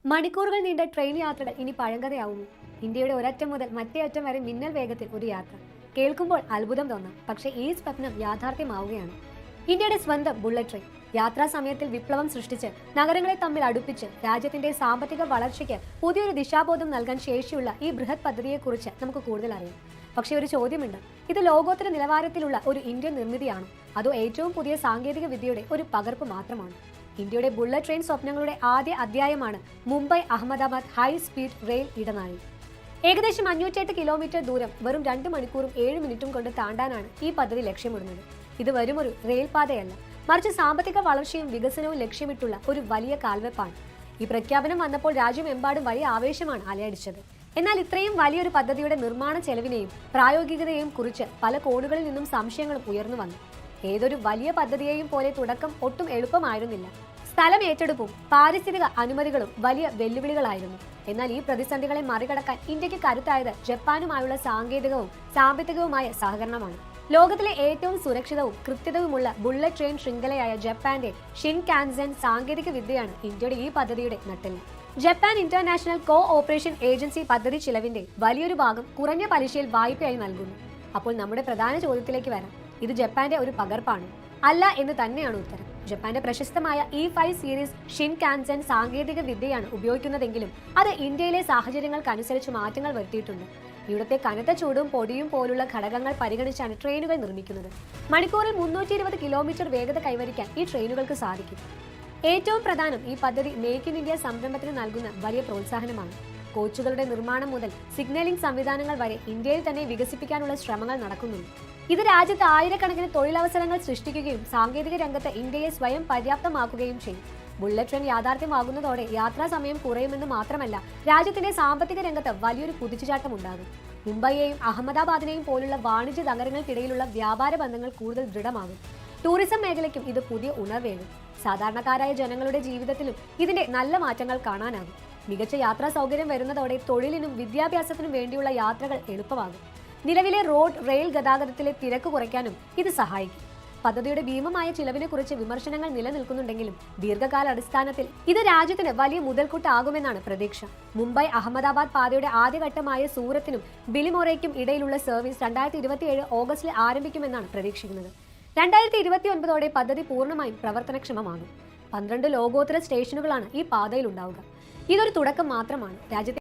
മണിക്കൂറുകൾ നീണ്ട ട്രെയിൻ യാത്രകൾ ഇനി പഴങ്കഥയാവുമോ? ഇന്ത്യയുടെ ഒരറ്റം മുതൽ മറ്റേ അറ്റം വരെ മിന്നൽ വേഗത്തിൽ ഒരു യാത്ര. കേൾക്കുമ്പോൾ അത്ഭുതം തോന്നാം, പക്ഷേ ഈ സ്വപ്നം യാഥാർത്ഥ്യമാവുകയാണ്. ഇന്ത്യയുടെ സ്വന്തം ബുള്ളറ്റ് ട്രെയിൻ യാത്രാ സമയത്തിൽ വിപ്ലവം സൃഷ്ടിച്ച് നഗരങ്ങളെ തമ്മിൽ അടുപ്പിച്ച് രാജ്യത്തിന്റെ സാമ്പത്തിക വളർച്ചയ്ക്ക് പുതിയൊരു ദിശാബോധം നൽകാൻ ശേഷിയുള്ള ഈ ബൃഹത് പദ്ധതിയെക്കുറിച്ച് നമുക്ക് കൂടുതൽ അറിയാം. പക്ഷേ ഒരു ചോദ്യമുണ്ട്, ഇത് ലോകോത്തര നിലവാരത്തിലുള്ള ഒരു ഇന്ത്യൻ നിർമ്മിതിയാണോ, അതോ ഏറ്റവും പുതിയ സാങ്കേതിക വിദ്യയുടെ ഒരു പകർപ്പ് മാത്രമാണ്? ഇന്ത്യയുടെ ബുള്ളറ്റ് ട്രെയിൻ സ്വപ്നങ്ങളുടെ ആദ്യ അധ്യായമാണ് Mumbai Ahmedabad high speed rail ഇടനാഴി. ഏകദേശം 508 കിലോമീറ്റർ ദൂരം വെറും 2 മണിക്കൂറും 7 മിനിറ്റും കൊണ്ട് താണ്ടാനാണ് ഈ പദ്ധതി ലക്ഷ്യമിടുന്നത്. ഇത് വെറും ഒരു റെയിൽ പാതയല്ല, മറിച്ച് സാമ്പത്തിക വളർച്ചയും വികസനവും ലക്ഷ്യമിട്ടുള്ള ഒരു വലിയ കാൽവെപ്പാണ്. ഈ പ്രഖ്യാപനം വന്നപ്പോൾ രാജ്യമെമ്പാടും വലിയ ആവേശമാണ് അലയടിച്ചത്. എന്നാൽ ഇത്രയും വലിയൊരു പദ്ധതിയുടെ നിർമ്മാണ ചെലവിനെയും പ്രായോഗികതയെയും കുറിച്ച് പല കോണുകളിൽ നിന്നും സംശയങ്ങളും ഉയർന്നു വന്നു. ഏതൊരു വലിയ പദ്ധതിയെയും പോലെ തുടക്കം ഒട്ടും എളുപ്പമായിരുന്നില്ല. സ്ഥലം ഏറ്റെടുപ്പും പാരിസ്ഥിതിക അനുമതികളും വലിയ വെല്ലുവിളികളായിരുന്നു. എന്നാൽ ഈ പ്രതിസന്ധികളെ മറികടക്കാൻ ഇന്ത്യക്ക് കരുത്തായത് ജപ്പാനുമായുള്ള സാങ്കേതികവും സാമ്പത്തികവുമായ സഹകരണമാണ്. ലോകത്തിലെ ഏറ്റവും സുരക്ഷിതവും കൃത്യതവുമുള്ള ബുള്ളറ്റ് ട്രെയിൻ ശൃംഖലയായ ജപ്പാന്റെ ഷിൻകാൻസെൻ സാങ്കേതിക വിദ്യയാണ് ഇന്ത്യയുടെ ഈ പദ്ധതിയുടെ നട്ടെല്ല്. ജപ്പാൻ ഇന്റർനാഷണൽ കോ ഓപ്പറേഷൻ ഏജൻസി പദ്ധതി ചിലവിന്റെ വലിയൊരു ഭാഗം കുറഞ്ഞ പലിശയിൽ വായ്പയായി നൽകുന്നു. അപ്പോൾ നമ്മുടെ പ്രധാന ചോദ്യത്തിലേക്ക് വരാം, ഇത് ജപ്പാന്റെ ഒരു പകർപ്പാണ്? അല്ല എന്ന് തന്നെയാണ് ഉത്തരം. ജപ്പാന്റെ പ്രശസ്തമായ E5 സീരീസ് ഷിൻകാൻസെൻ സാങ്കേതിക വിദ്യയാണ് ഉപയോഗിക്കുന്നതെങ്കിലും അത് ഇന്ത്യയിലെ സാഹചര്യങ്ങൾക്കനുസരിച്ച് മാറ്റങ്ങൾ വരുത്തിയിട്ടുണ്ട്. ഇവിടുത്തെ കനത്ത ചൂടും പൊടിയും പോലുള്ള ഘടകങ്ങൾ പരിഗണിച്ചാണ് ട്രെയിനുകൾ നിർമ്മിക്കുന്നത്. മണിക്കൂറിൽ 320 കിലോമീറ്റർ വേഗത കൈവരിക്കാൻ ഈ ട്രെയിനുകൾക്ക് സാധിക്കും. ഏറ്റവും പ്രധാനം, ഈ പദ്ധതി മേക്ക് ഇൻ ഇന്ത്യ സംരംഭത്തിന് നൽകുന്ന വലിയ പ്രോത്സാഹനമാണ്. കോച്ചുകളുടെ നിർമ്മാണം മുതൽ സിഗ്നലിംഗ് സംവിധാനങ്ങൾ വരെ ഇന്ത്യയിൽ തന്നെ വികസിപ്പിക്കാനുള്ള ശ്രമങ്ങൾ നടക്കുന്നുണ്ട്. ഇത് രാജ്യത്ത് ആയിരക്കണക്കിന് തൊഴിലവസരങ്ങൾ സൃഷ്ടിക്കുകയും സാങ്കേതിക രംഗത്ത് ഇന്ത്യയെ സ്വയം പര്യാപ്തമാക്കുകയും ചെയ്യും. ബുള്ളറ്റ് ട്രെയിൻ യാഥാർത്ഥ്യമാകുന്നതോടെ യാത്രാ സമയം കുറയുമെന്ന് മാത്രമല്ല, രാജ്യത്തിന്റെ സാമ്പത്തിക രംഗത്ത് വലിയൊരു കുതിച്ചുചാട്ടം ഉണ്ടാകും. മുംബൈയെയും അഹമ്മദാബാദിനെയും പോലുള്ള വാണിജ്യ നഗരങ്ങൾക്കിടയിലുള്ള വ്യാപാര ബന്ധങ്ങൾ കൂടുതൽ ദൃഢമാകും. ടൂറിസം മേഖലയ്ക്കും ഇത് പുതിയ ഉണർവേകും. സാധാരണക്കാരായ ജനങ്ങളുടെ ജീവിതത്തിലും ഇതിന്റെ നല്ല മാറ്റങ്ങൾ കാണാനാകും. മികച്ച യാത്രാ സൗകര്യം വരുന്നതോടെ തൊഴിലിനും വിദ്യാഭ്യാസത്തിനും വേണ്ടിയുള്ള യാത്രകൾ എളുപ്പമാകും. നിലവിലെ റോഡ് റെയിൽ ഗതാഗതത്തിലെ തിരക്ക് കുറയ്ക്കാനും ഇത് സഹായിക്കും. പദ്ധതിയുടെ ഭീമമായ ചിലവിനെ കുറിച്ച് വിമർശനങ്ങൾ നിലനിൽക്കുന്നുണ്ടെങ്കിലും ദീർഘകാല അടിസ്ഥാനത്തിൽ ഇത് രാജ്യത്തിന് വലിയ മുതൽക്കൂട്ടാകുമെന്നാണ് പ്രതീക്ഷ. മുംബൈ അഹമ്മദാബാദ് പാതയുടെ ആദ്യഘട്ടമായ സൂറത്തിനും ബിലിമോറയ്ക്കും ഇടയിലുള്ള സർവീസ് 2027 ഓഗസ്റ്റിൽ ആരംഭിക്കുമെന്നാണ് പ്രതീക്ഷിക്കുന്നത്. 2029ഓടെ പദ്ധതി പൂർണ്ണമായും പ്രവർത്തനക്ഷമമാകും. 12 ലോകോത്തര സ്റ്റേഷനുകളാണ് ഈ പാതയിൽ ഉണ്ടാവുക. ഇതൊരു തുടക്കം മാത്രമാണ്. രാജ്യത്തെ